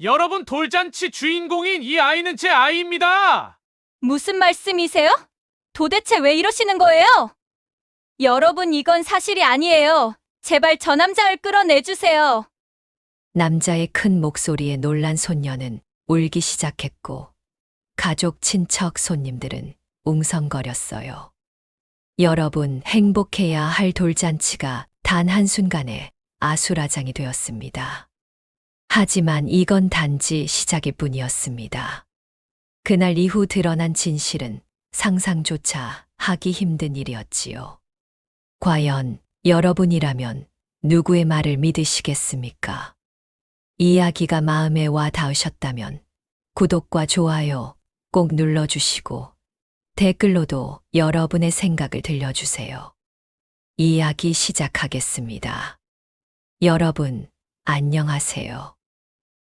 여러분, 돌잔치 주인공인 이 아이는 제 아이입니다. 무슨 말씀이세요? 도대체 왜 이러시는 거예요? 여러분, 이건 사실이 아니에요. 제발 저 남자를 끌어내주세요. 남자의 큰 목소리에 놀란 손녀는 울기 시작했고, 가족, 친척, 손님들은 웅성거렸어요. 여러분, 행복해야 할 돌잔치가 단 한순간에 아수라장이 되었습니다. 하지만 이건 단지 시작일 뿐이었습니다. 그날 이후 드러난 진실은 상상조차 하기 힘든 일이었지요. 과연 여러분이라면 누구의 말을 믿으시겠습니까? 이야기가 마음에 와 닿으셨다면 구독과 좋아요 꼭 눌러주시고 댓글로도 여러분의 생각을 들려주세요. 이야기 시작하겠습니다. 여러분, 안녕하세요.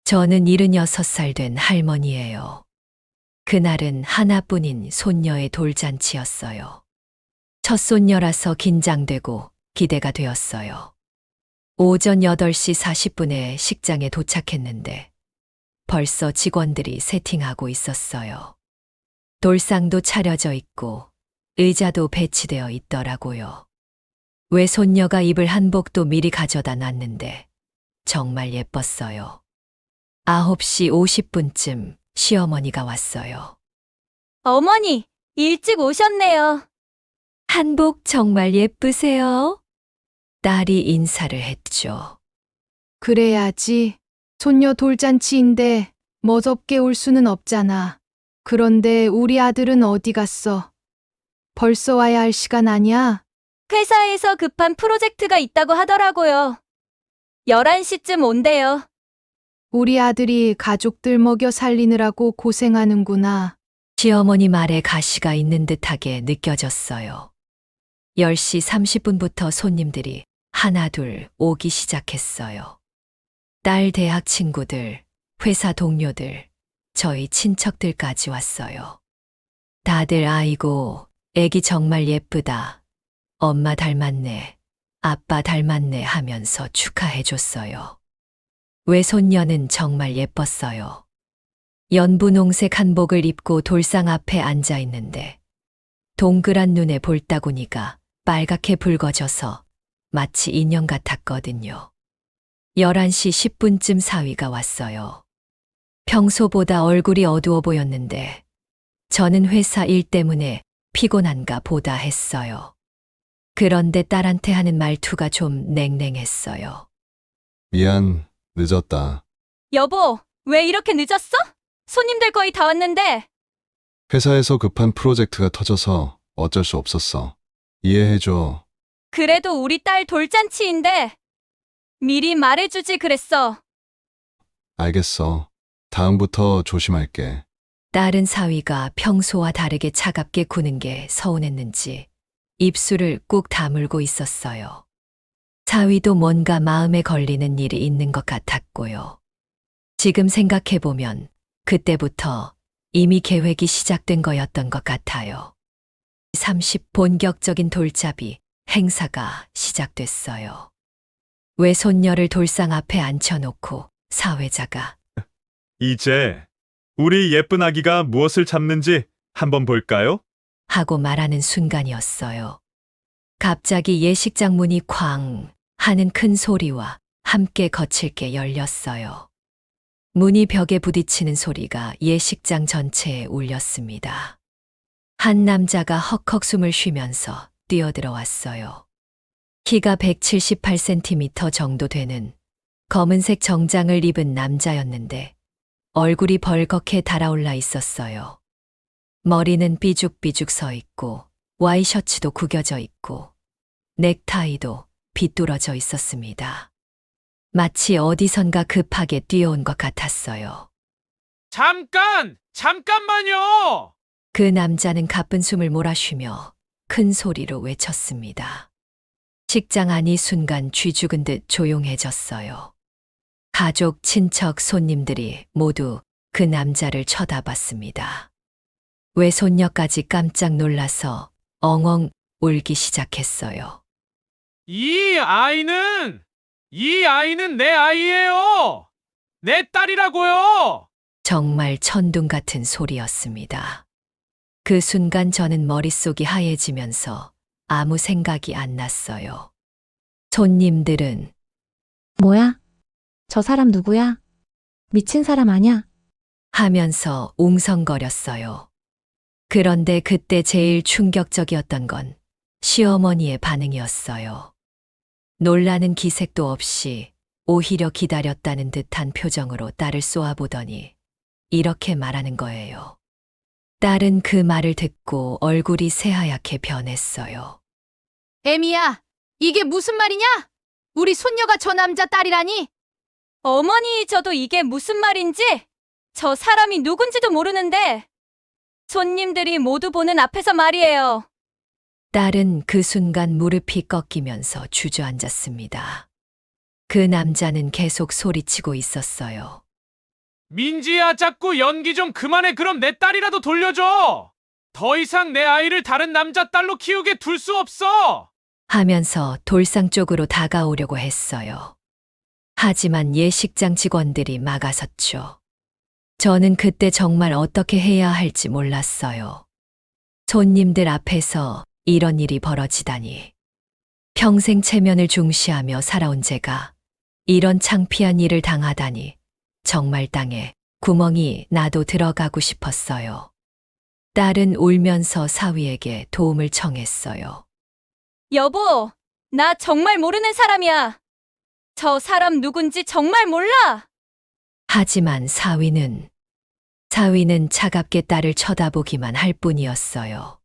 저는 76살 된 할머니예요. 그날은 하나뿐인 손녀의 돌잔치였어요. 첫 손녀라서 긴장되고 기대가 되었어요. 오전 8시 40분에 식장에 도착했는데 벌써 직원들이 세팅하고 있었어요. 돌상도 차려져 있고 의자도 배치되어 있더라고요. 외손녀가 입을 한복도 미리 가져다 놨는데 정말 예뻤어요. 9시 50분쯤 시어머니가 왔어요. 어머니, 일찍 오셨네요. 한복 정말 예쁘세요? 딸이 인사를 했죠. 그래야지. 손녀 돌잔치인데 멋없게 올 수는 없잖아. 그런데 우리 아들은 어디 갔어? 벌써 와야 할 시간 아니야? 회사에서 급한 프로젝트가 있다고 하더라고요. 11시쯤 온대요. 우리 아들이 가족들 먹여 살리느라고 고생하는구나. 시어머니 말에 가시가 있는 듯하게 느껴졌어요. 10시 30분부터 손님들이 하나둘 오기 시작했어요. 딸 대학 친구들, 회사 동료들, 저희 친척들까지 왔어요. 다들 아이고, 애기 정말 예쁘다. 엄마 닮았네, 아빠 닮았네 하면서 축하해줬어요. 외손녀는 정말 예뻤어요. 연분홍색 한복을 입고 돌상 앞에 앉아 있는데 동그란 눈에 볼따구니가 빨갛게 붉어져서 마치 인형 같았거든요. 11시 10분쯤 사위가 왔어요. 평소보다 얼굴이 어두워 보였는데 저는 회사 일 때문에 피곤한가 보다 했어요. 그런데 딸한테 하는 말투가 좀 냉랭했어요. 미안, 늦었다. 여보, 왜 이렇게 늦었어? 손님들 거의 다 왔는데. 회사에서 급한 프로젝트가 터져서 어쩔 수 없었어. 이해해줘. 그래도 우리 딸 돌잔치인데. 미리 말해주지 그랬어. 알겠어. 다음부터 조심할게. 딸은 사위가 평소와 다르게 차갑게 구는 게 서운했는지 입술을 꾹 다물고 있었어요. 사위도 뭔가 마음에 걸리는 일이 있는 것 같았고요. 지금 생각해보면 그때부터 이미 계획이 시작된 거였던 것 같아요. 30 본격적인 돌잡이 행사가 시작됐어요. 외손녀를 돌상 앞에 앉혀놓고 사회자가 이제 우리 예쁜 아기가 무엇을 잡는지 한번 볼까요? 하고 말하는 순간이었어요. 갑자기 예식장 문이 쾅 하는 큰 소리와 함께 거칠게 열렸어요. 문이 벽에 부딪히는 소리가 예식장 전체에 울렸습니다. 한 남자가 헉헉 숨을 쉬면서 뛰어들어왔어요. 키가 178cm 정도 되는 검은색 정장을 입은 남자였는데 얼굴이 벌겋게 달아올라 있었어요. 머리는 삐죽삐죽 서 있고 와이셔츠도 구겨져 있고 넥타이도 비뚤어져 있었습니다. 마치 어디선가 급하게 뛰어온 것 같았어요. 잠깐만요! 그 남자는 가쁜 숨을 몰아쉬며 큰 소리로 외쳤습니다. 식장 안이 순간 쥐 죽은 듯 조용해졌어요. 가족, 친척, 손님들이 모두 그 남자를 쳐다봤습니다. 외손녀까지 깜짝 놀라서 엉엉 울기 시작했어요. 이 아이는 내 아이예요. 내 딸이라고요! 정말 천둥 같은 소리였습니다. 그 순간 저는 머릿속이 하얘지면서 아무 생각이 안 났어요. 손님들은 뭐야? 저 사람 누구야? 미친 사람 아냐? 하면서 웅성거렸어요. 그런데 그때 제일 충격적이었던 건 시어머니의 반응이었어요. 놀라는 기색도 없이 오히려 기다렸다는 듯한 표정으로 딸을 쏘아보더니 이렇게 말하는 거예요. 딸은 그 말을 듣고 얼굴이 새하얗게 변했어요. 애미야, 이게 무슨 말이냐? 우리 손녀가 저 남자 딸이라니? 어머니, 저도 이게 무슨 말인지, 저 사람이 누군지도 모르는데, 손님들이 모두 보는 앞에서 말이에요. 딸은 그 순간 무릎이 꺾이면서 주저앉았습니다. 그 남자는 계속 소리치고 있었어요. 민지야, 자꾸 연기 좀 그만해. 그럼 내 딸이라도 돌려줘. 더 이상 내 아이를 다른 남자 딸로 키우게 둘 수 없어. 하면서 돌상 쪽으로 다가오려고 했어요. 하지만 예식장 직원들이 막아섰죠. 저는 그때 정말 어떻게 해야 할지 몰랐어요. 손님들 앞에서 이런 일이 벌어지다니. 평생 체면을 중시하며 살아온 제가 이런 창피한 일을 당하다니 정말 땅에 구멍이 나도 들어가고 싶었어요. 딸은 울면서 사위에게 도움을 청했어요. 여보, 나 정말 모르는 사람이야. 저 사람 누군지 정말 몰라. 하지만 사위는 차갑게 딸을 쳐다보기만 할 뿐이었어요.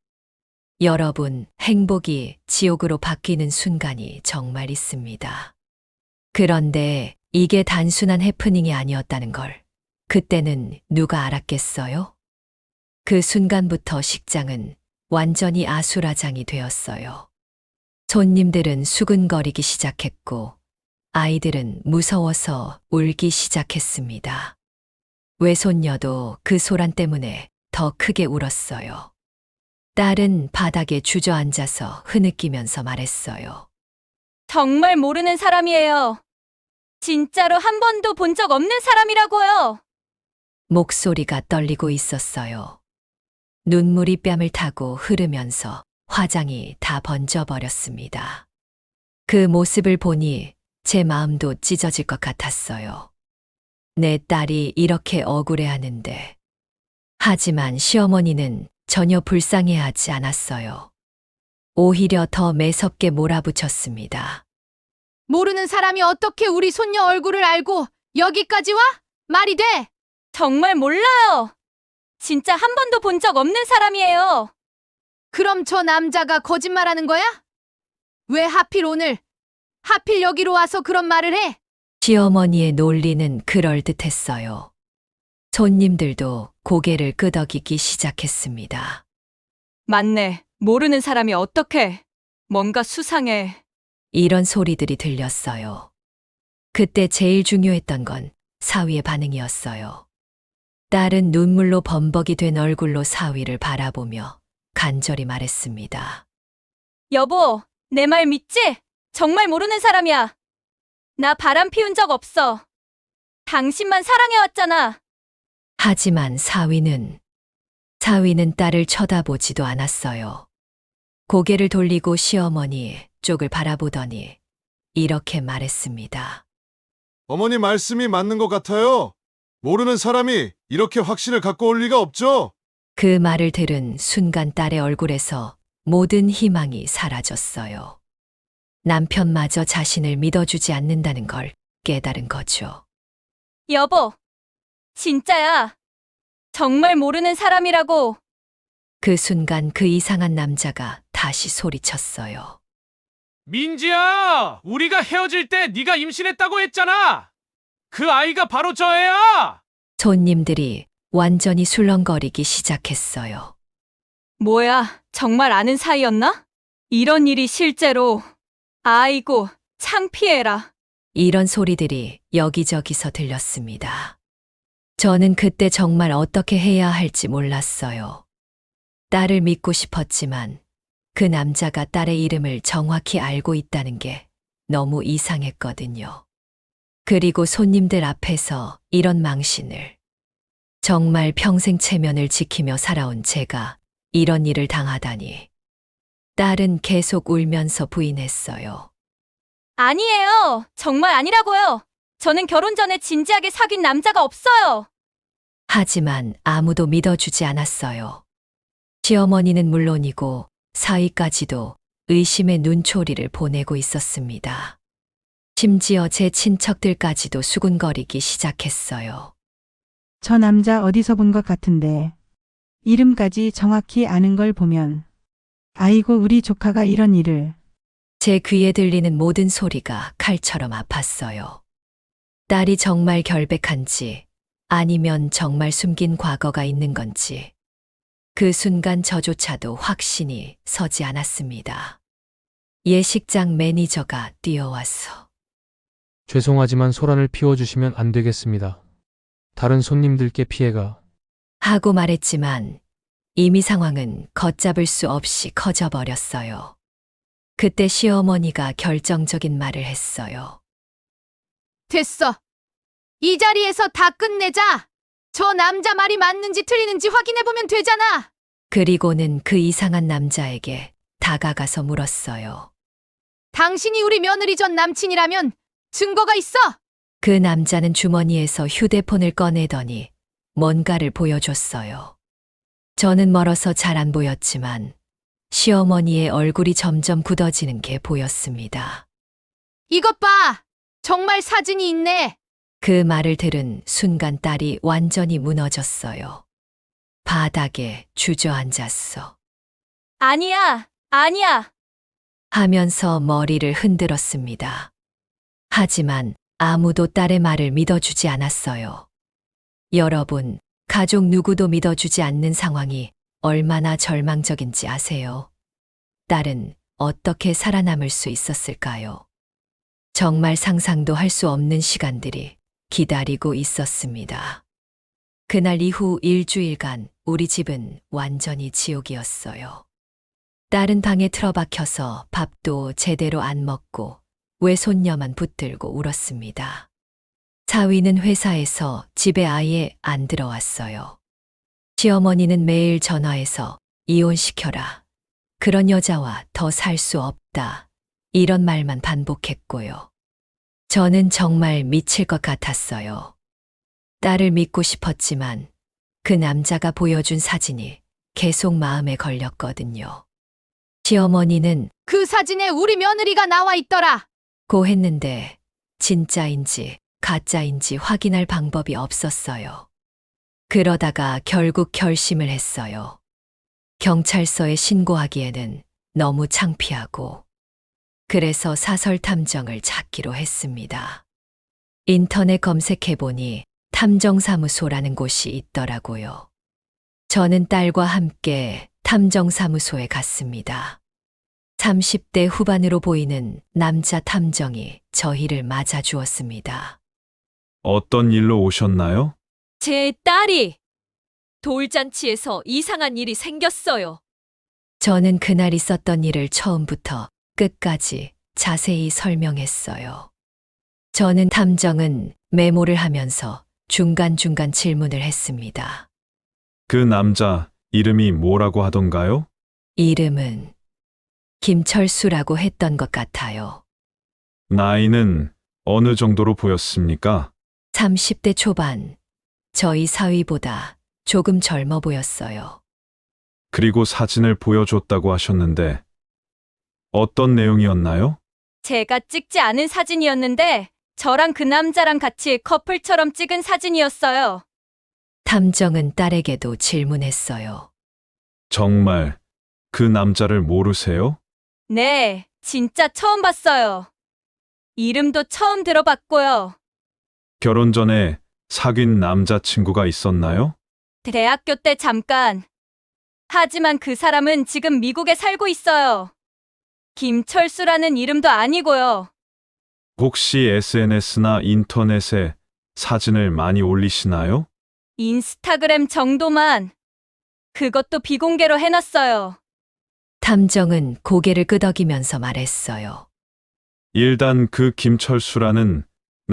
여러분, 행복이 지옥으로 바뀌는 순간이 정말 있습니다. 그런데 이게 단순한 해프닝이 아니었다는 걸 그때는 누가 알았겠어요? 그 순간부터 식장은 완전히 아수라장이 되었어요. 손님들은 수근거리기 시작했고 아이들은 무서워서 울기 시작했습니다. 외손녀도 그 소란 때문에 더 크게 울었어요. 딸은 바닥에 주저앉아서 흐느끼면서 말했어요. 정말 모르는 사람이에요. 진짜로 한 번도 본 적 없는 사람이라고요. 목소리가 떨리고 있었어요. 눈물이 뺨을 타고 흐르면서 화장이 다 번져버렸습니다. 그 모습을 보니 제 마음도 찢어질 것 같았어요. 내 딸이 이렇게 억울해하는데. 하지만 시어머니는 전혀 불쌍해하지 않았어요. 오히려 더 매섭게 몰아붙였습니다. 모르는 사람이 어떻게 우리 손녀 얼굴을 알고 여기까지 와? 말이 돼? 정말 몰라요. 진짜 한 번도 본 적 없는 사람이에요. 그럼 저 남자가 거짓말하는 거야? 왜 하필 오늘, 하필 여기로 와서 그런 말을 해? 시어머니의 논리는 그럴듯했어요. 손님들도 고개를 끄덕이기 시작했습니다. 맞네. 모르는 사람이 어떻게. 뭔가 수상해. 이런 소리들이 들렸어요. 그때 제일 중요했던 건 사위의 반응이었어요. 딸은 눈물로 범벅이 된 얼굴로 사위를 바라보며 간절히 말했습니다. 여보, 내 말 믿지? 정말 모르는 사람이야. 나 바람 피운 적 없어. 당신만 사랑해왔잖아. 하지만 사위는 딸을 쳐다보지도 않았어요. 고개를 돌리고 시어머니 쪽을 바라보더니 이렇게 말했습니다. 어머니 말씀이 맞는 것 같아요. 모르는 사람이 이렇게 확신을 갖고 올 리가 없죠. 그 말을 들은 순간 딸의 얼굴에서 모든 희망이 사라졌어요. 남편마저 자신을 믿어주지 않는다는 걸 깨달은 거죠. 여보, 진짜야. 정말 모르는 사람이라고. 그 순간 그 이상한 남자가 다시 소리쳤어요. 민지야, 우리가 헤어질 때 네가 임신했다고 했잖아. 그 아이가 바로 저 애야. 손님들이 완전히 술렁거리기 시작했어요. 뭐야, 정말 아는 사이였나? 이런 일이 실제로. 아이고, 창피해라. 이런 소리들이 여기저기서 들렸습니다. 저는 그때 정말 어떻게 해야 할지 몰랐어요. 딸을 믿고 싶었지만 그 남자가 딸의 이름을 정확히 알고 있다는 게 너무 이상했거든요. 그리고 손님들 앞에서 이런 망신을. 정말 평생 체면을 지키며 살아온 제가 이런 일을 당하다니. 딸은 계속 울면서 부인했어요. 아니에요. 정말 아니라고요. 저는 결혼 전에 진지하게 사귄 남자가 없어요. 하지만 아무도 믿어주지 않았어요. 시어머니는 물론이고 사위까지도 의심의 눈초리를 보내고 있었습니다. 심지어 제 친척들까지도 수군거리기 시작했어요. 저 남자 어디서 본 것 같은데. 이름까지 정확히 아는 걸 보면. 아이고, 우리 조카가 이런 일을. 제 귀에 들리는 모든 소리가 칼처럼 아팠어요. 딸이 정말 결백한지 아니면 정말 숨긴 과거가 있는 건지. 그 순간 저조차도 확신이 서지 않았습니다. 예식장 매니저가 뛰어왔어. 죄송하지만 소란을 피워주시면 안 되겠습니다. 다른 손님들께 피해가. 하고 말했지만 이미 상황은 걷잡을 수 없이 커져버렸어요. 그때 시어머니가 결정적인 말을 했어요. 됐어. 이 자리에서 다 끝내자. 저 남자 말이 맞는지 틀리는지 확인해보면 되잖아. 그리고는 그 이상한 남자에게 다가가서 물었어요. 당신이 우리 며느리 전 남친이라면 증거가 있어? 그 남자는 주머니에서 휴대폰을 꺼내더니 뭔가를 보여줬어요. 저는 멀어서 잘 안 보였지만 시어머니의 얼굴이 점점 굳어지는 게 보였습니다. 이것 봐. 정말 사진이 있네. 그 말을 들은 순간 딸이 완전히 무너졌어요. 바닥에 주저앉았어. 아니야. 아니야. 하면서 머리를 흔들었습니다. 하지만 아무도 딸의 말을 믿어주지 않았어요. 여러분, 가족 누구도 믿어주지 않는 상황이 얼마나 절망적인지 아세요? 딸은 어떻게 살아남을 수 있었을까요? 정말 상상도 할 수 없는 시간들이 기다리고 있었습니다. 그날 이후 일주일간 우리 집은 완전히 지옥이었어요. 딸은 방에 틀어박혀서 밥도 제대로 안 먹고 외손녀만 붙들고 울었습니다. 사위는 회사에서 집에 아예 안 들어왔어요. 시어머니는 매일 전화해서 이혼시켜라. 그런 여자와 더 살 수 없다. 이런 말만 반복했고요. 저는 정말 미칠 것 같았어요. 딸을 믿고 싶었지만 그 남자가 보여준 사진이 계속 마음에 걸렸거든요. 시어머니는 그 사진에 우리 며느리가 나와 있더라. 고 했는데 진짜인지 가짜인지 확인할 방법이 없었어요. 그러다가 결국 결심을 했어요. 경찰서에 신고하기에는 너무 창피하고. 그래서 사설 탐정을 찾기로 했습니다. 인터넷 검색해보니 탐정사무소라는 곳이 있더라고요. 저는 딸과 함께 탐정사무소에 갔습니다. 30대 후반으로 보이는 남자 탐정이 저희를 맞아주었습니다. 어떤 일로 오셨나요? 제 딸이 돌잔치에서 이상한 일이 생겼어요. 저는 그날 있었던 일을 처음부터 끝까지 자세히 설명했어요. 저는 탐정은 메모를 하면서 중간중간 질문을 했습니다. 그 남자 이름이 뭐라고 하던가요? 이름은 김철수라고 했던 것 같아요. 나이는 어느 정도로 보였습니까? 30대 초반, 저희 사위보다 조금 젊어 보였어요. 그리고 사진을 보여줬다고 하셨는데 어떤 내용이었나요? 제가 찍지 않은 사진이었는데 저랑 그 남자랑 같이 커플처럼 찍은 사진이었어요. 탐정은 딸에게도 질문했어요. 정말 그 남자를 모르세요? 네, 진짜 처음 봤어요. 이름도 처음 들어봤고요. 결혼 전에 사귄 남자친구가 있었나요? 대학교 때 잠깐. 하지만 그 사람은 지금 미국에 살고 있어요. 김철수라는 이름도 아니고요. 혹시 SNS나 인터넷에 사진을 많이 올리시나요? 인스타그램 정도만. 그것도 비공개로 해놨어요. 탐정은 고개를 끄덕이면서 말했어요. 일단 그 김철수라는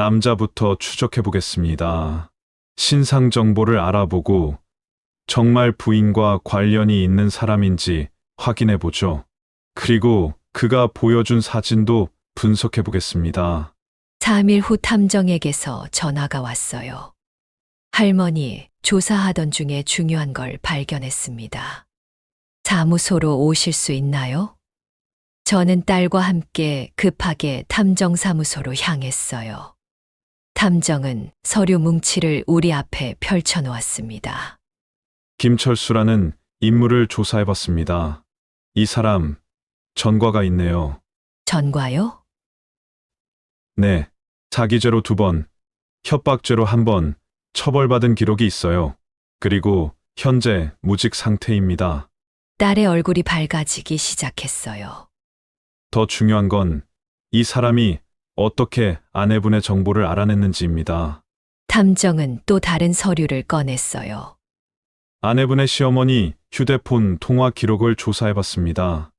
남자부터 추적해 보겠습니다. 신상 정보를 알아보고 정말 부인과 관련이 있는 사람인지 확인해 보죠. 그리고 그가 보여준 사진도 분석해 보겠습니다. 3일 후 탐정에게서 전화가 왔어요. 할머니, 조사하던 중에 중요한 걸 발견했습니다. 사무소로 오실 수 있나요? 저는 딸과 함께 급하게 탐정사무소로 향했어요. 탐정은 서류 뭉치를 우리 앞에 펼쳐 놓았습니다. 김철수라는 인물을 조사해 봤습니다. 이 사람 전과가 있네요. 전과요? 네, 사기죄로 2번, 협박죄로 1번 처벌받은 기록이 있어요. 그리고 현재 무직 상태입니다. 딸의 얼굴이 밝아지기 시작했어요. 더 중요한 건 이 사람이 어떻게 아내분의 정보를 알아냈는지입니다. 탐정은 또 다른 서류를 꺼냈어요. 아내분의 시어머니 휴대폰 통화 기록을 조사해 봤습니다.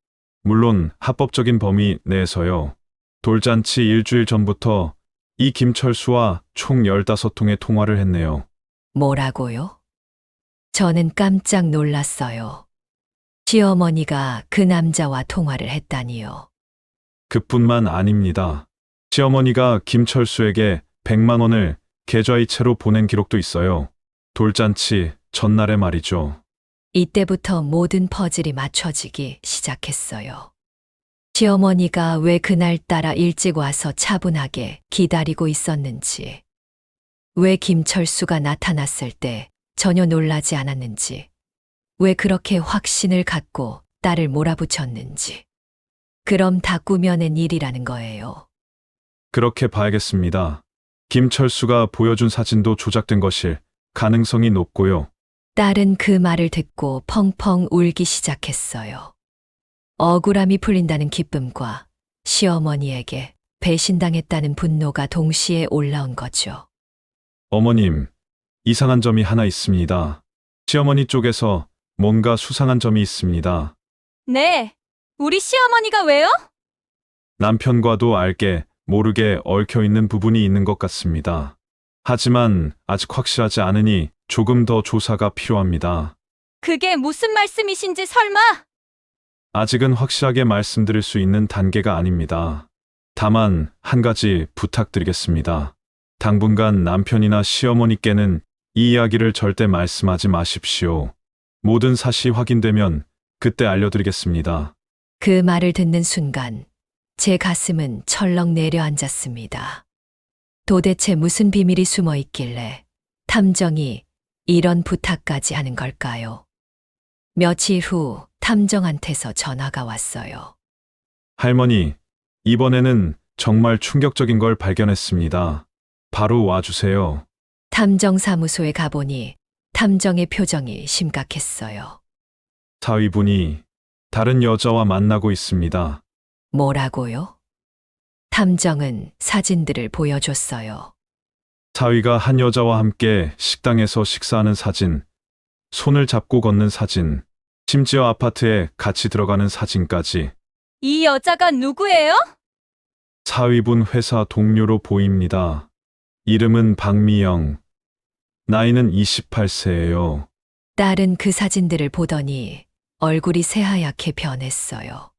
물론 합법적인 범위 내에서요. 돌잔치 일주일 전부터 이 김철수와 총 15통의 통화를 했네요. 뭐라고요? 저는 깜짝 놀랐어요. 시어머니가 그 남자와 통화를 했다니요. 그뿐만 아닙니다. 시어머니가 김철수에게 100만 원을 계좌이체로 보낸 기록도 있어요. 돌잔치 전날에 말이죠. 이때부터 모든 퍼즐이 맞춰지기 시작했어요. 시어머니가 왜 그날따라 일찍 와서 차분하게 기다리고 있었는지, 왜 김철수가 나타났을 때 전혀 놀라지 않았는지, 왜 그렇게 확신을 갖고 딸을 몰아붙였는지. 그럼 다 꾸며낸 일이라는 거예요. 그렇게 봐야겠습니다. 김철수가 보여준 사진도 조작된 것일 가능성이 높고요. 딸은 그 말을 듣고 펑펑 울기 시작했어요. 억울함이 풀린다는 기쁨과 시어머니에게 배신당했다는 분노가 동시에 올라온 거죠. 어머님, 이상한 점이 하나 있습니다. 시어머니 쪽에서 뭔가 수상한 점이 있습니다. 네. 우리 시어머니가 왜요? 남편과도 알게 모르게 얽혀 있는 부분이 있는 것 같습니다. 하지만 아직 확실하지 않으니 조금 더 조사가 필요합니다. 그게 무슨 말씀이신지 설마? 아직은 확실하게 말씀드릴 수 있는 단계가 아닙니다. 다만 한 가지 부탁드리겠습니다. 당분간 남편이나 시어머니께는 이 이야기를 절대 말씀하지 마십시오. 모든 사실이 확인되면 그때 알려드리겠습니다. 그 말을 듣는 순간 제 가슴은 철렁 내려앉았습니다. 도대체 무슨 비밀이 숨어 있길래 탐정이 이런 부탁까지 하는 걸까요? 며칠 후 탐정한테서 전화가 왔어요. 할머니, 이번에는 정말 충격적인 걸 발견했습니다. 바로 와주세요. 탐정사무소에 가보니 탐정의 표정이 심각했어요. 사위분이 다른 여자와 만나고 있습니다. 뭐라고요? 탐정은 사진들을 보여줬어요. 사위가 한 여자와 함께 식당에서 식사하는 사진, 손을 잡고 걷는 사진, 심지어 아파트에 같이 들어가는 사진까지. 이 여자가 누구예요? 사위분 회사 동료로 보입니다. 이름은 박미영. 나이는 28세예요. 딸은 그 사진들을 보더니 얼굴이 새하얗게 변했어요.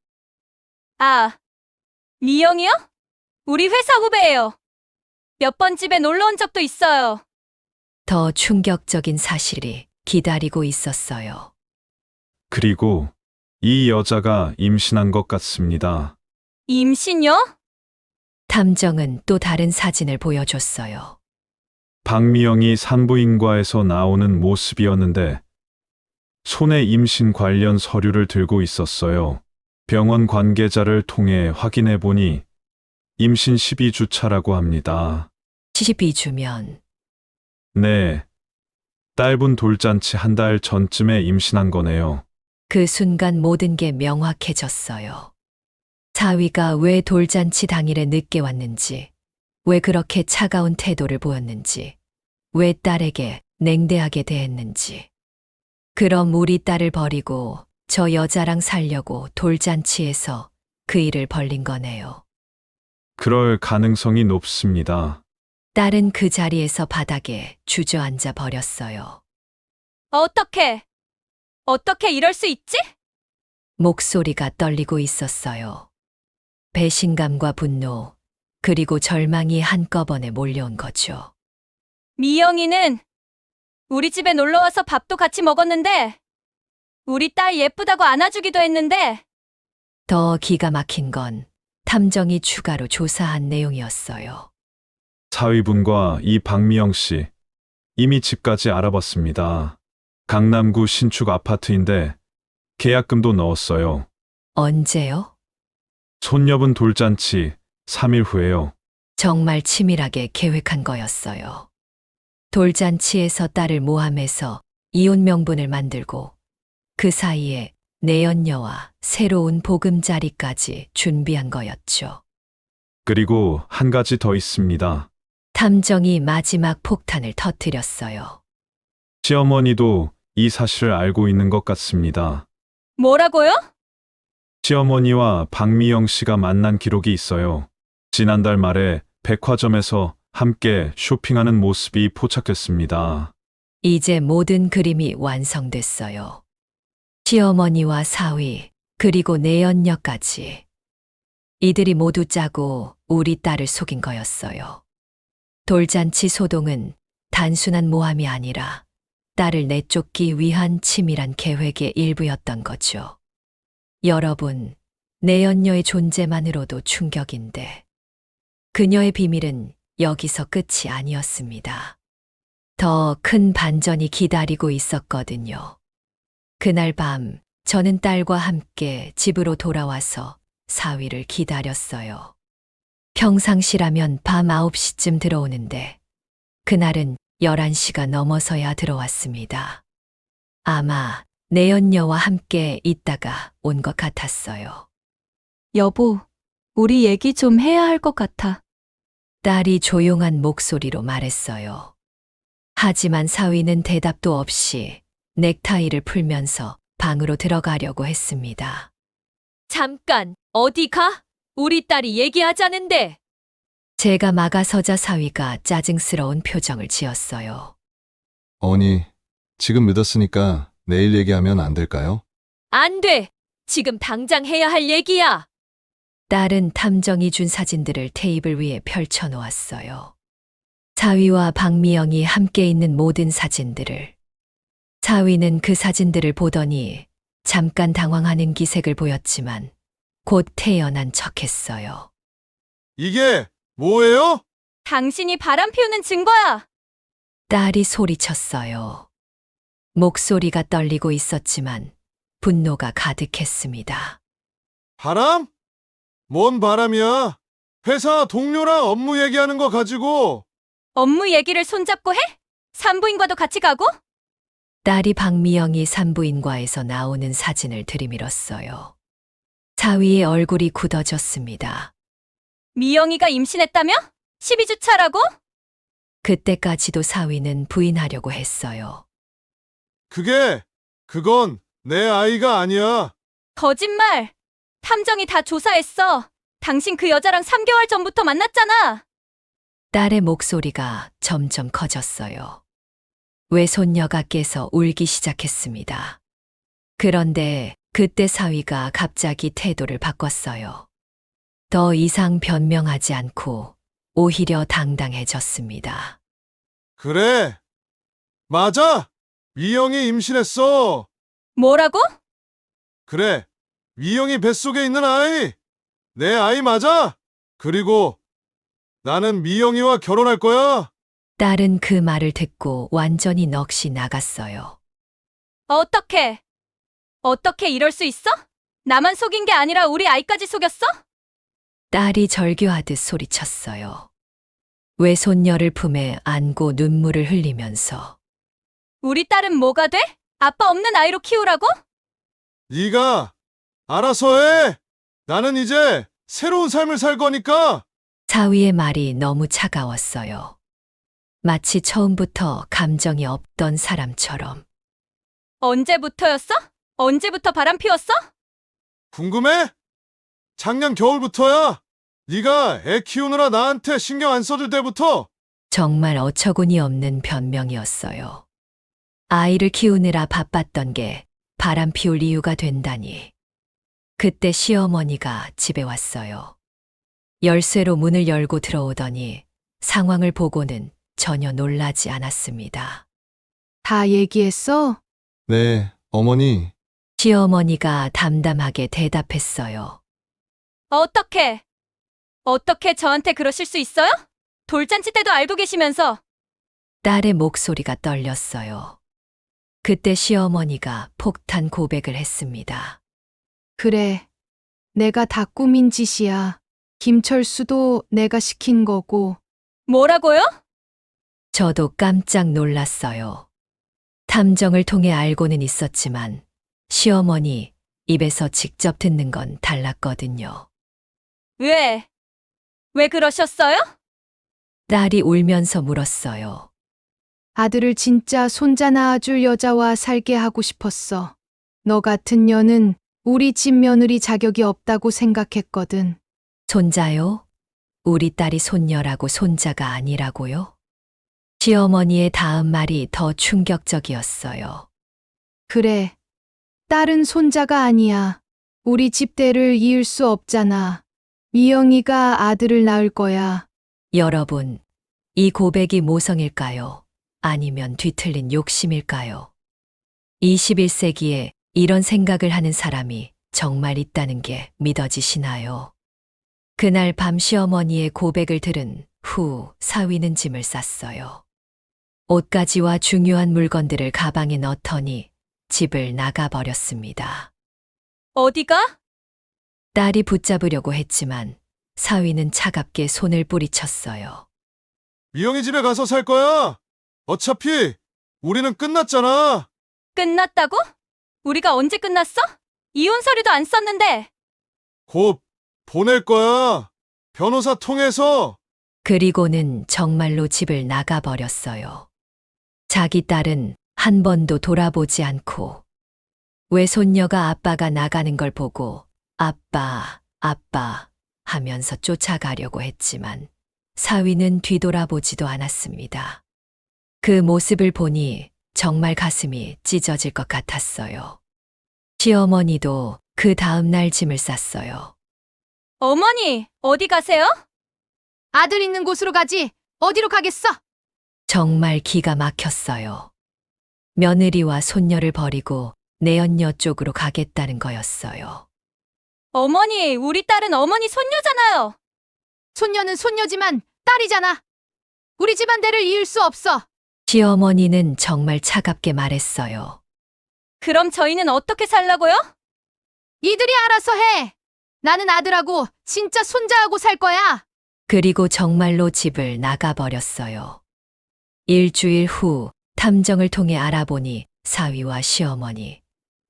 아, 미영이요? 우리 회사 후배예요. 몇 번 집에 놀러 온 적도 있어요. 더 충격적인 사실이 기다리고 있었어요. 그리고 이 여자가 임신한 것 같습니다. 임신요? 탐정은 또 다른 사진을 보여줬어요. 박미영이 산부인과에서 나오는 모습이었는데 손에 임신 관련 서류를 들고 있었어요. 병원 관계자를 통해 확인해 보니 임신 12주 차라고 합니다. 12주면 네. 딸분 돌잔치 한 달 전쯤에 임신한 거네요. 그 순간 모든 게 명확해졌어요. 사위가 왜 돌잔치 당일에 늦게 왔는지, 왜 그렇게 차가운 태도를 보였는지, 왜 딸에게 냉대하게 대했는지. 그럼 우리 딸을 버리고 저 여자랑 살려고 돌잔치에서 그 일을 벌린 거네요. 그럴 가능성이 높습니다. 딸은 그 자리에서 바닥에 주저앉아 버렸어요. 어떻게 이럴 수 있지? 목소리가 떨리고 있었어요. 배신감과 분노, 그리고 절망이 한꺼번에 몰려온 거죠. 미영이는 우리 집에 놀러 와서 밥도 같이 먹었는데, 우리 딸 예쁘다고 안아주기도 했는데, 더 기가 막힌 건 탐정이 추가로 조사한 내용이었어요. 사위분과 이 박미영 씨, 이미 집까지 알아봤습니다. 강남구 신축 아파트인데 계약금도 넣었어요. 언제요? 손녀분 돌잔치 3일 후에요. 정말 치밀하게 계획한 거였어요. 돌잔치에서 딸을 모함해서 이혼 명분을 만들고 그 사이에 내연녀와 새로운 보금자리까지 준비한 거였죠. 그리고 한 가지 더 있습니다. 탐정이 마지막 폭탄을 터뜨렸어요. 시어머니도 이 사실을 알고 있는 것 같습니다. 뭐라고요? 시어머니와 박미영 씨가 만난 기록이 있어요. 지난달 말에 백화점에서 함께 쇼핑하는 모습이 포착됐습니다. 이제 모든 그림이 완성됐어요. 시어머니와 사위, 그리고 내연녀까지. 이들이 모두 짜고 우리 딸을 속인 거였어요. 돌잔치 소동은 단순한 모함이 아니라 딸을 내쫓기 위한 치밀한 계획의 일부였던 거죠. 여러분, 내연녀의 존재만으로도 충격인데 그녀의 비밀은 여기서 끝이 아니었습니다. 더 큰 반전이 기다리고 있었거든요. 그날 밤 저는 딸과 함께 집으로 돌아와서 사위를 기다렸어요. 평상시라면 밤 9시쯤 들어오는데 그날은 11시가 넘어서야 들어왔습니다. 아마 내연녀와 함께 있다가 온 것 같았어요. 여보, 우리 얘기 좀 해야 할 것 같아. 딸이 조용한 목소리로 말했어요. 하지만 사위는 대답도 없이 넥타이를 풀면서 방으로 들어가려고 했습니다. 잠깐, 어디 가? 우리 딸이 얘기하자는데. 제가 막아서자 사위가 짜증스러운 표정을 지었어요. 어머니, 지금 늦었으니까 내일 얘기하면 안 될까요? 안 돼! 지금 당장 해야 할 얘기야! 딸은 탐정이 준 사진들을 테이블 위에 펼쳐놓았어요. 사위와 박미영이 함께 있는 모든 사진들을. 사위는 그 사진들을 보더니 잠깐 당황하는 기색을 보였지만 곧 태연한 척했어요. 이게 뭐예요? 당신이 바람 피우는 증거야! 딸이 소리쳤어요. 목소리가 떨리고 있었지만 분노가 가득했습니다. 바람? 뭔 바람이야? 회사 동료랑 업무 얘기하는 거 가지고. 업무 얘기를 손잡고 해? 산부인과도 같이 가고? 딸이 박미영이 산부인과에서 나오는 사진을 들이밀었어요. 사위의 얼굴이 굳어졌습니다. 미영이가 임신했다며? 12주 차라고? 그때까지도 사위는 부인하려고 했어요. 그건 내 아이가 아니야. 거짓말! 탐정이 다 조사했어. 당신 그 여자랑 3개월 전부터 만났잖아. 딸의 목소리가 점점 커졌어요. 외손녀가 깨서 울기 시작했습니다. 그런데 그때 사위가 갑자기 태도를 바꿨어요. 더 이상 변명하지 않고 오히려 당당해졌습니다. 그래. 맞아. 미영이 임신했어. 뭐라고? 그래. 미영이 뱃속에 있는 아이. 내 아이 맞아. 그리고 나는 미영이와 결혼할 거야. 딸은 그 말을 듣고 완전히 넋이 나갔어요. 어떻게 이럴 수 있어? 나만 속인 게 아니라 우리 아이까지 속였어? 딸이 절규하듯 소리쳤어요. 외손녀를 품에 안고 눈물을 흘리면서 우리 딸은 뭐가 돼? 아빠 없는 아이로 키우라고? 네가 알아서 해. 나는 이제 새로운 삶을 살 거니까. 사위의 말이 너무 차가웠어요. 마치 처음부터 감정이 없던 사람처럼. 언제부터였어? 언제부터 바람 피웠어? 궁금해? 작년 겨울부터야. 네가 애 키우느라 나한테 신경 안 써줄 때부터 정말 어처구니 없는 변명이었어요. 아이를 키우느라 바빴던 게 바람 피울 이유가 된다니. 그때 시어머니가 집에 왔어요. 열쇠로 문을 열고 들어오더니 상황을 보고는 전혀 놀라지 않았습니다. 다 얘기했어? 네, 어머니. 시어머니가 담담하게 대답했어요. 어떻게? 어떻게 저한테 그러실 수 있어요? 돌잔치 때도 알고 계시면서. 딸의 목소리가 떨렸어요. 그때 시어머니가 폭탄 고백을 했습니다. 그래. 내가 다 꾸민 짓이야. 김철수도 내가 시킨 거고. 뭐라고요? 저도 깜짝 놀랐어요. 탐정을 통해 알고는 있었지만 시어머니 입에서 직접 듣는 건 달랐거든요. 왜? 왜 그러셨어요? 딸이 울면서 물었어요. 아들을 진짜 손자 낳아줄 여자와 살게 하고 싶었어. 너 같은 년은 우리 집 며느리 자격이 없다고 생각했거든. 손자요? 우리 딸이 손녀라고 손자가 아니라고요? 시어머니의 다음 말이 더 충격적이었어요. 그래. 딸은 손자가 아니야. 우리 집대를 이을 수 없잖아. 미영이가 아들을 낳을 거야. 여러분, 이 고백이 모성일까요? 아니면 뒤틀린 욕심일까요? 21세기에 이런 생각을 하는 사람이 정말 있다는 게 믿어지시나요? 그날 밤 시어머니의 고백을 들은 후 사위는 짐을 쌌어요. 옷가지와 중요한 물건들을 가방에 넣더니 집을 나가버렸습니다. 어디가? 딸이 붙잡으려고 했지만 사위는 차갑게 손을 뿌리쳤어요. 미영이 집에 가서 살 거야. 어차피 우리는 끝났잖아. 끝났다고? 우리가 언제 끝났어? 이혼 서류도 안 썼는데. 곧 보낼 거야. 변호사 통해서. 그리고는 정말로 집을 나가버렸어요. 자기 딸은 한 번도 돌아보지 않고 외손녀가 아빠가 나가는 걸 보고 아빠, 아빠 하면서 쫓아가려고 했지만 사위는 뒤돌아보지도 않았습니다. 그 모습을 보니 정말 가슴이 찢어질 것 같았어요. 시어머니도 그 다음 날 짐을 쌌어요. 어머니, 어디 가세요? 아들 있는 곳으로 가지. 어디로 가겠어? 정말 기가 막혔어요. 며느리와 손녀를 버리고 내연녀 쪽으로 가겠다는 거였어요. 어머니, 우리 딸은 어머니 손녀잖아요. 손녀는 손녀지만 딸이잖아. 우리 집안 대를 이을 수 없어. 시어머니는 정말 차갑게 말했어요. 그럼 저희는 어떻게 살라고요? 이들이 알아서 해. 나는 아들하고 진짜 손자하고 살 거야. 그리고 정말로 집을 나가버렸어요. 일주일 후 탐정을 통해 알아보니 사위와 시어머니,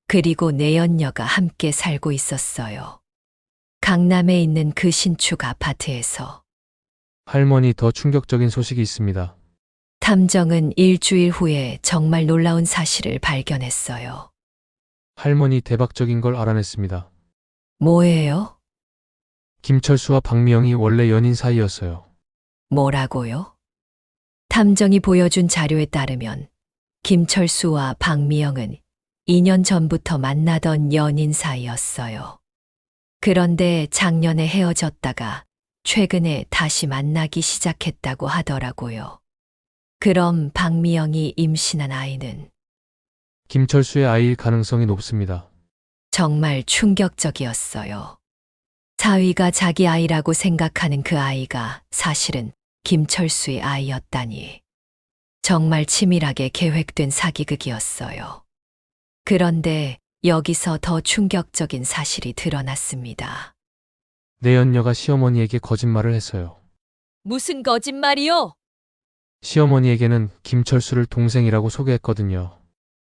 그리고 내연녀가 함께 살고 있었어요. 강남에 있는 그 신축 아파트에서. 할머니, 더 충격적인 소식이 있습니다. 탐정은 일주일 후에 정말 놀라운 사실을 발견했어요. 할머니, 대박적인 걸 알아냈습니다. 뭐예요? 김철수와 박미영이 원래 연인 사이였어요. 뭐라고요? 탐정이 보여준 자료에 따르면 김철수와 박미영은 2년 전부터 만나던 연인 사이였어요. 그런데 작년에 헤어졌다가 최근에 다시 만나기 시작했다고 하더라고요. 그럼 박미영이 임신한 아이는? 김철수의 아이일 가능성이 높습니다. 정말 충격적이었어요. 사위가 자기 아이라고 생각하는 그 아이가 사실은 김철수의 아이였다니. 정말 치밀하게 계획된 사기극이었어요. 그런데 여기서 더 충격적인 사실이 드러났습니다. 내연녀가 시어머니에게 거짓말을 했어요. 무슨 거짓말이요? 시어머니에게는 김철수를 동생이라고 소개했거든요.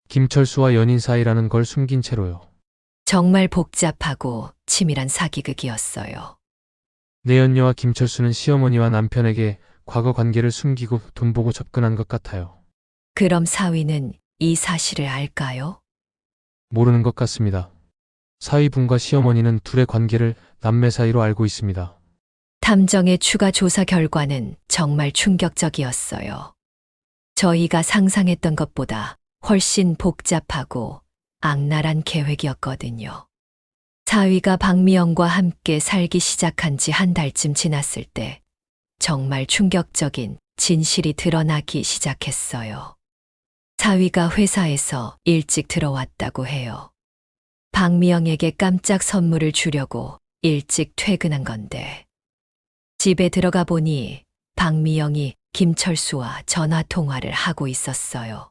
김철수와 연인 사이라는 걸 숨긴 채로요. 정말 복잡하고 치밀한 사기극이었어요. 내연녀와 김철수는 시어머니와 남편에게 과거 관계를 숨기고 돈 보고 접근한 것 같아요. 그럼 사위는 이 사실을 알까요? 모르는 것 같습니다. 사위분과 시어머니는 둘의 관계를 남매 사이로 알고 있습니다. 탐정의 추가 조사 결과는 정말 충격적이었어요. 저희가 상상했던 것보다 훨씬 복잡하고 악랄한 계획이었거든요. 사위가 박미영과 함께 살기 시작한 지 한 달쯤 지났을 때 정말 충격적인 진실이 드러나기 시작했어요. 사위가 회사에서 일찍 들어왔다고 해요. 박미영에게 깜짝 선물을 주려고 일찍 퇴근한 건데 집에 들어가 보니 박미영이 김철수와 전화 통화를 하고 있었어요.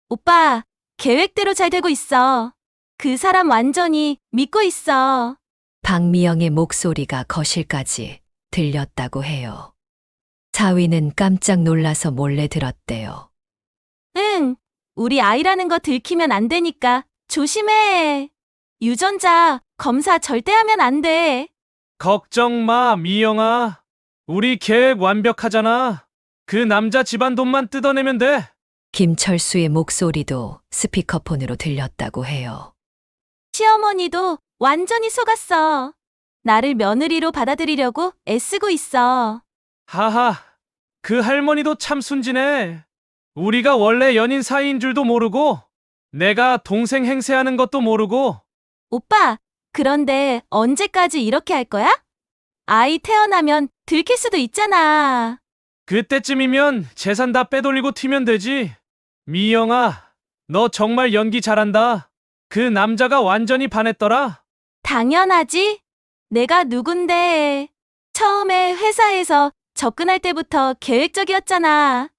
오빠, 계획대로 잘 되고 있어. 그 사람 완전히 믿고 있어. 박미영의 목소리가 거실까지 들렸다고 해요. 사위는 깜짝 놀라서 몰래 들었대요. 응, 우리 아이라는 거 들키면 안 되니까 조심해. 유전자 검사 절대 하면 안 돼. 걱정 마, 미영아. 우리 계획 완벽하잖아. 그 남자 집안 돈만 뜯어내면 돼. 김철수의 목소리도 스피커폰으로 들렸다고 해요. 시어머니도 완전히 속았어. 나를 며느리로 받아들이려고 애쓰고 있어. 하하, 그 할머니도 참 순진해. 우리가 원래 연인 사이인 줄도 모르고, 내가 동생 행세하는 것도 모르고. 오빠, 그런데 언제까지 이렇게 할 거야? 아이 태어나면 들킬 수도 있잖아. 그때쯤이면 재산 다 빼돌리고 튀면 되지. 미영아, 너 정말 연기 잘한다. 그 남자가 완전히 반했더라. 당연하지. 내가 누군데. 처음에 회사에서 접근할 때부터 계획적이었잖아.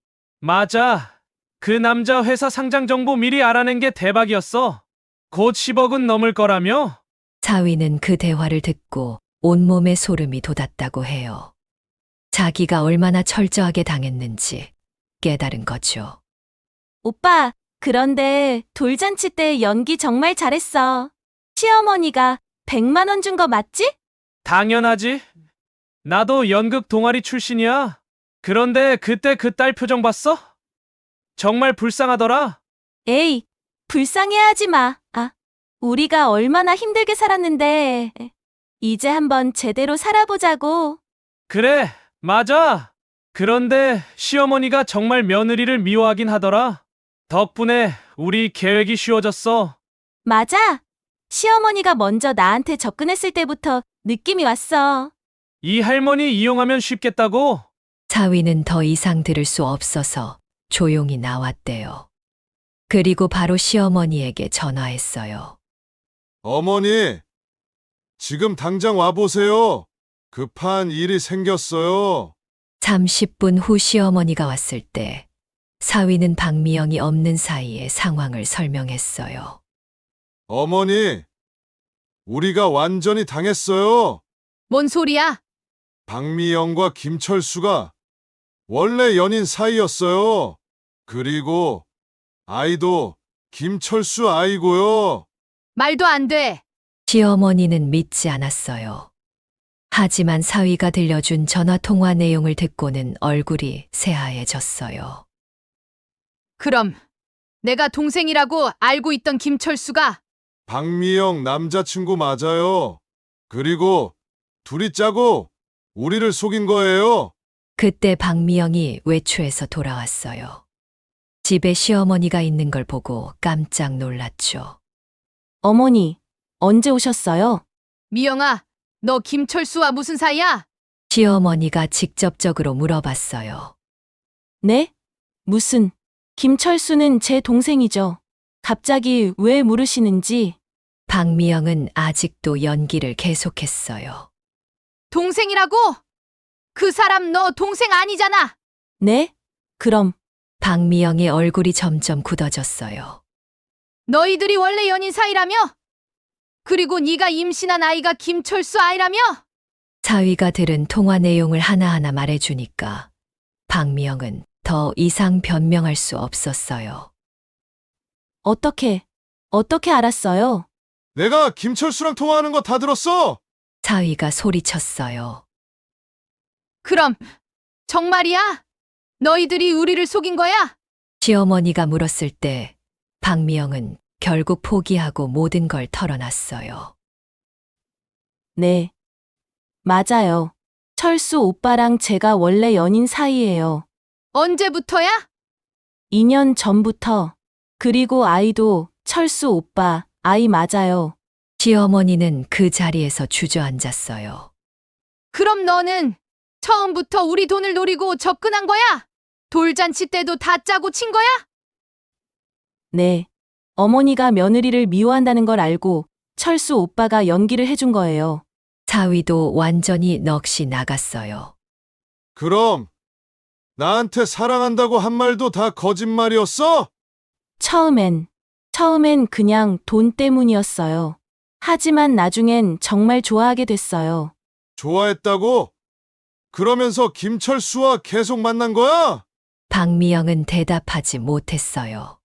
맞아. 그 남자 회사 상장 정보 미리 알아낸 게 대박이었어. 곧 10억은 넘을 거라며? 사위는 그 대화를 듣고 온몸에 소름이 돋았다고 해요. 자기가 얼마나 철저하게 당했는지 깨달은 거죠. 오빠, 그런데 돌잔치 때 연기 정말 잘했어. 시어머니가 100만 원 준 거 맞지? 당연하지. 나도 연극 동아리 출신이야. 그런데 그때 그 딸 표정 봤어? 정말 불쌍하더라. 에이, 불쌍해하지 마. 우리가 얼마나 힘들게 살았는데. 이제 한번 제대로 살아보자고. 그래, 맞아. 그런데 시어머니가 정말 며느리를 미워하긴 하더라. 덕분에 우리 계획이 쉬워졌어. 맞아. 시어머니가 먼저 나한테 접근했을 때부터 느낌이 왔어. 이 할머니 이용하면 쉽겠다고? 사위는 더 이상 들을 수 없어서 조용히 나왔대요. 그리고 바로 시어머니에게 전화했어요. 어머니, 지금 당장 와보세요. 급한 일이 생겼어요. 30분 후 시어머니가 왔을 때 사위는 박미영이 없는 사이에 상황을 설명했어요. 어머니, 우리가 완전히 당했어요. 뭔 소리야? 박미영과 김철수가 원래 연인 사이였어요. 그리고 아이도 김철수 아이고요. 말도 안 돼. 시어머니는 믿지 않았어요. 하지만 사위가 들려준 전화통화 내용을 듣고는 얼굴이 새하얘졌어요. 그럼 내가 동생이라고 알고 있던 김철수가 박미영 남자친구 맞아요. 그리고 둘이 짜고 우리를 속인 거예요. 그때 박미영이 외출해서 돌아왔어요. 집에 시어머니가 있는 걸 보고 깜짝 놀랐죠. 어머니, 언제 오셨어요? 미영아, 너 김철수와 무슨 사이야? 시어머니가 직접적으로 물어봤어요. 네? 무슨? 김철수는 제 동생이죠. 갑자기 왜 물으시는지. 박미영은 아직도 연기를 계속했어요. 동생이라고? 그 사람 너 동생 아니잖아. 네? 그럼 박미영의 얼굴이 점점 굳어졌어요. 너희들이 원래 연인 사이라며? 그리고 네가 임신한 아이가 김철수 아이라며? 사위가 들은 통화 내용을 하나하나 말해주니까 박미영은 더 이상 변명할 수 없었어요. 어떻게 알았어요? 내가 김철수랑 통화하는 거 다 들었어. 사위가 소리쳤어요. 그럼 정말이야? 너희들이 우리를 속인 거야? 시어머니가 물었을 때 박미영은 결국 포기하고 모든 걸 털어놨어요. 네. 맞아요. 철수 오빠랑 제가 원래 연인 사이예요. 언제부터야? 2년 전부터. 그리고 아이도 철수 오빠 아이 맞아요. 시어머니는 그 자리에서 주저앉았어요. 그럼 너는 처음부터 우리 돈을 노리고 접근한 거야? 돌잔치 때도 다 짜고 친 거야? 네. 어머니가 며느리를 미워한다는 걸 알고 철수 오빠가 연기를 해준 거예요. 사위도 완전히 넋이 나갔어요. 그럼 나한테 사랑한다고 한 말도 다 거짓말이었어? 처음엔 그냥 돈 때문이었어요. 하지만 나중엔 정말 좋아하게 됐어요. 좋아했다고? 그러면서 김철수와 계속 만난 거야? 박미영은 대답하지 못했어요.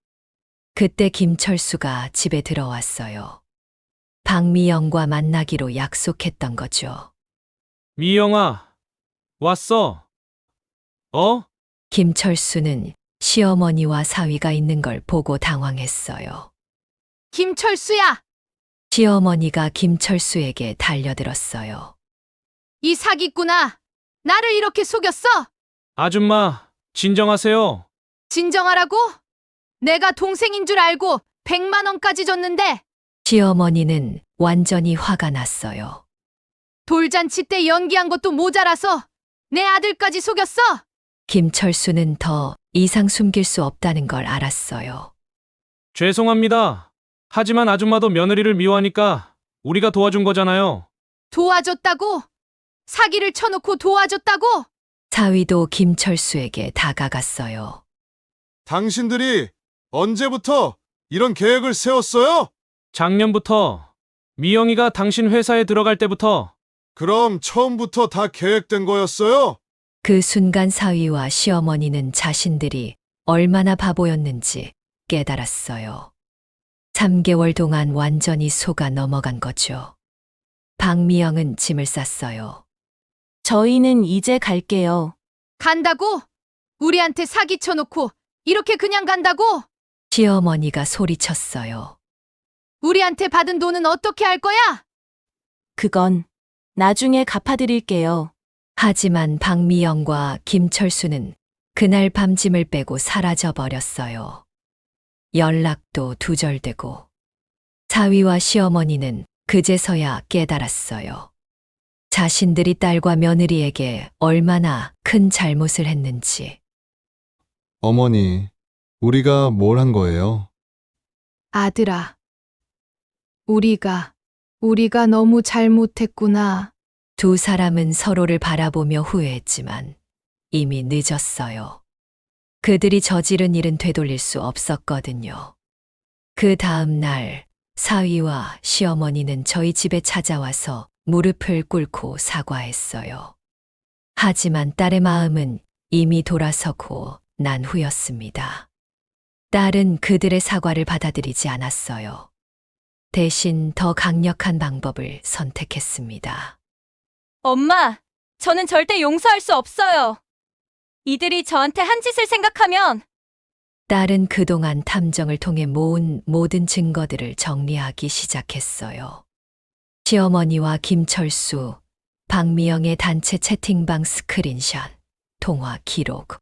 그때 김철수가 집에 들어왔어요. 박미영과 만나기로 약속했던 거죠. 미영아, 왔어. 김철수는 시어머니와 사위가 있는 걸 보고 당황했어요. 김철수야! 시어머니가 김철수에게 달려들었어요. 이 사기꾼아! 나를 이렇게 속였어? 아줌마, 진정하세요. 진정하라고? 내가 동생인 줄 알고 100만 원까지 줬는데 시어머니는 완전히 화가 났어요. 돌잔치 때 연기한 것도 모자라서 내 아들까지 속였어? 김철수는 더 이상 숨길 수 없다는 걸 알았어요. 죄송합니다. 하지만 아줌마도 며느리를 미워하니까 우리가 도와준 거잖아요. 도와줬다고? 사기를 쳐놓고 도와줬다고? 사위도 김철수에게 다가갔어요. 당신들이 언제부터 이런 계획을 세웠어요? 작년부터 미영이가 당신 회사에 들어갈 때부터. 그럼 처음부터 다 계획된 거였어요? 그 순간 사위와 시어머니는 자신들이 얼마나 바보였는지 깨달았어요. 3개월 동안 완전히 속아 넘어간 거죠. 박미영은 짐을 쌌어요. 저희는 이제 갈게요. 간다고? 우리한테 사기 쳐놓고 이렇게 그냥 간다고? 시어머니가 소리쳤어요. 우리한테 받은 돈은 어떻게 할 거야? 그건 나중에 갚아드릴게요. 하지만 박미영과 김철수는 그날 밤 짐을 빼고 사라져 버렸어요. 연락도 두절되고 사위와 시어머니는 그제서야 깨달았어요. 자신들이 딸과 며느리에게 얼마나 큰 잘못을 했는지. 어머니, 우리가 뭘 한 거예요? 아들아, 우리가 너무 잘못했구나. 두 사람은 서로를 바라보며 후회했지만 이미 늦었어요. 그들이 저지른 일은 되돌릴 수 없었거든요. 그 다음 날 사위와 시어머니는 저희 집에 찾아와서 무릎을 꿇고 사과했어요. 하지만 딸의 마음은 이미 돌아서고 난 후였습니다. 딸은 그들의 사과를 받아들이지 않았어요. 대신 더 강력한 방법을 선택했습니다. 엄마, 저는 절대 용서할 수 없어요. 이들이 저한테 한 짓을 생각하면 딸은 그동안 탐정을 통해 모은 모든 증거들을 정리하기 시작했어요. 시어머니와 김철수, 박미영의 단체 채팅방 스크린샷, 통화 기록,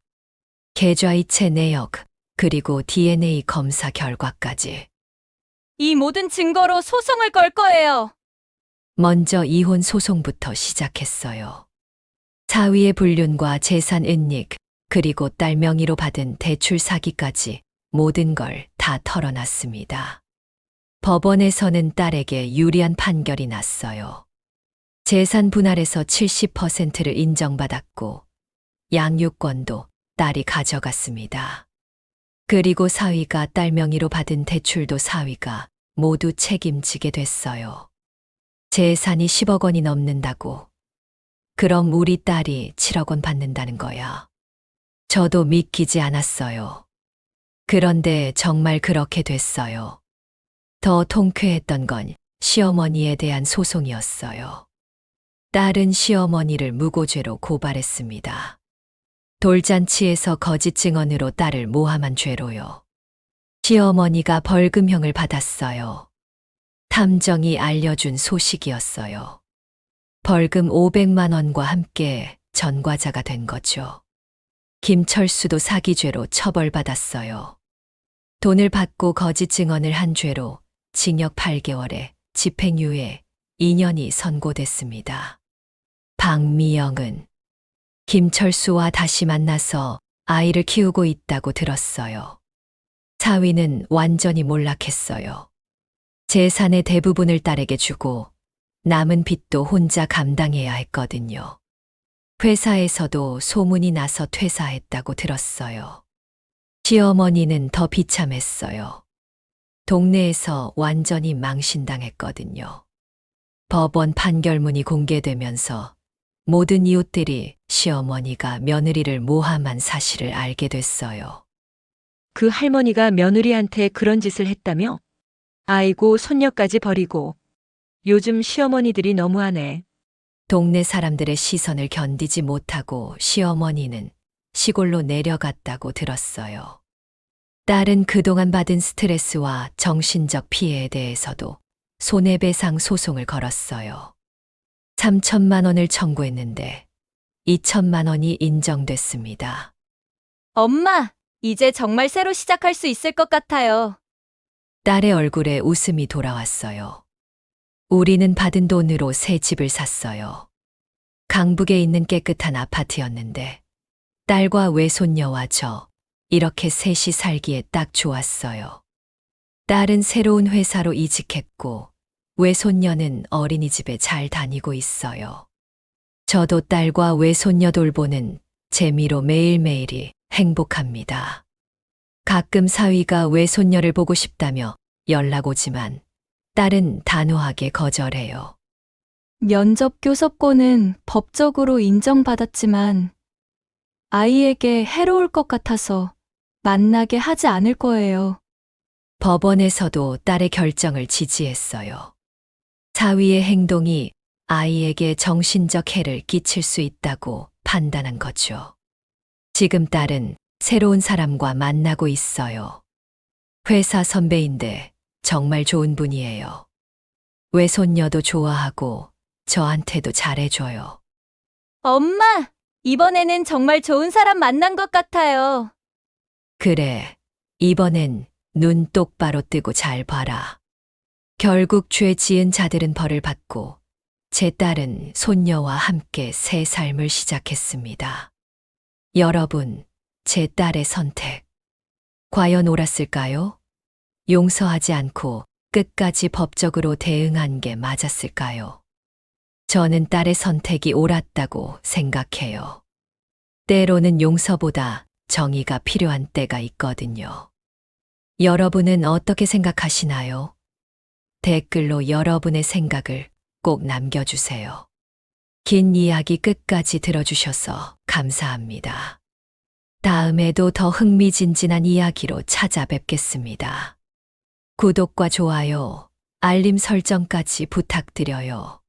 계좌이체 내역, 그리고 DNA 검사 결과까지. 이 모든 증거로 소송을 걸 거예요. 먼저 이혼 소송부터 시작했어요. 사위의 불륜과 재산 은닉, 그리고 딸 명의로 받은 대출 사기까지 모든 걸 다 털어놨습니다. 법원에서는 딸에게 유리한 판결이 났어요. 재산 분할에서 70%를 인정받았고 양육권도 딸이 가져갔습니다. 그리고 사위가 딸 명의로 받은 대출도 사위가 모두 책임지게 됐어요. 재산이 10억 원이 넘는다고. 그럼 우리 딸이 7억 원 받는다는 거야. 저도 믿기지 않았어요. 그런데 정말 그렇게 됐어요. 더 통쾌했던 건 시어머니에 대한 소송이었어요. 딸은 시어머니를 무고죄로 고발했습니다. 돌잔치에서 거짓 증언으로 딸을 모함한 죄로요. 시어머니가 벌금형을 받았어요. 탐정이 알려준 소식이었어요. 벌금 500만 원과 함께 전과자가 된 거죠. 김철수도 사기죄로 처벌받았어요. 돈을 받고 거짓 증언을 한 죄로 징역 8개월에 집행유예 2년이 선고됐습니다. 박미영은 김철수와 다시 만나서 아이를 키우고 있다고 들었어요. 사위는 완전히 몰락했어요. 재산의 대부분을 딸에게 주고 남은 빚도 혼자 감당해야 했거든요. 회사에서도 소문이 나서 퇴사했다고 들었어요. 시어머니는 더 비참했어요. 동네에서 완전히 망신당했거든요. 법원 판결문이 공개되면서 모든 이웃들이 시어머니가 며느리를 모함한 사실을 알게 됐어요. 그 할머니가 며느리한테 그런 짓을 했다며? 아이고, 손녀까지 버리고. 요즘 시어머니들이 너무하네. 동네 사람들의 시선을 견디지 못하고 시어머니는 시골로 내려갔다고 들었어요. 딸은 그동안 받은 스트레스와 정신적 피해에 대해서도 손해배상 소송을 걸었어요. 3천만 원을 청구했는데 2천만 원이 인정됐습니다. 엄마, 이제 정말 새로 시작할 수 있을 것 같아요. 딸의 얼굴에 웃음이 돌아왔어요. 우리는 받은 돈으로 새 집을 샀어요. 강북에 있는 깨끗한 아파트였는데 딸과 외손녀와 저 이렇게 셋이 살기에 딱 좋았어요. 딸은 새로운 회사로 이직했고 외손녀는 어린이집에 잘 다니고 있어요. 저도 딸과 외손녀 돌보는 재미로 매일매일이 행복합니다. 가끔 사위가 외손녀를 보고 싶다며 연락 오지만 딸은 단호하게 거절해요. 면접 교섭권은 법적으로 인정받았지만 아이에게 해로울 것 같아서 만나게 하지 않을 거예요. 법원에서도 딸의 결정을 지지했어요. 사위의 행동이 아이에게 정신적 해를 끼칠 수 있다고 판단한 거죠. 지금 딸은 새로운 사람과 만나고 있어요. 회사 선배인데 정말 좋은 분이에요. 외손녀도 좋아하고 저한테도 잘해줘요. 엄마, 이번에는 정말 좋은 사람 만난 것 같아요. 그래, 이번엔 눈 똑바로 뜨고 잘 봐라. 결국 죄 지은 자들은 벌을 받고 제 딸은 손녀와 함께 새 삶을 시작했습니다. 여러분, 제 딸의 선택, 과연 옳았을까요? 용서하지 않고 끝까지 법적으로 대응한 게 맞았을까요? 저는 딸의 선택이 옳았다고 생각해요. 때로는 용서보다 정의가 필요한 때가 있거든요. 여러분은 어떻게 생각하시나요? 댓글로 여러분의 생각을 꼭 남겨주세요. 긴 이야기 끝까지 들어주셔서 감사합니다. 다음에도 더 흥미진진한 이야기로 찾아뵙겠습니다. 구독과 좋아요, 알림 설정까지 부탁드려요.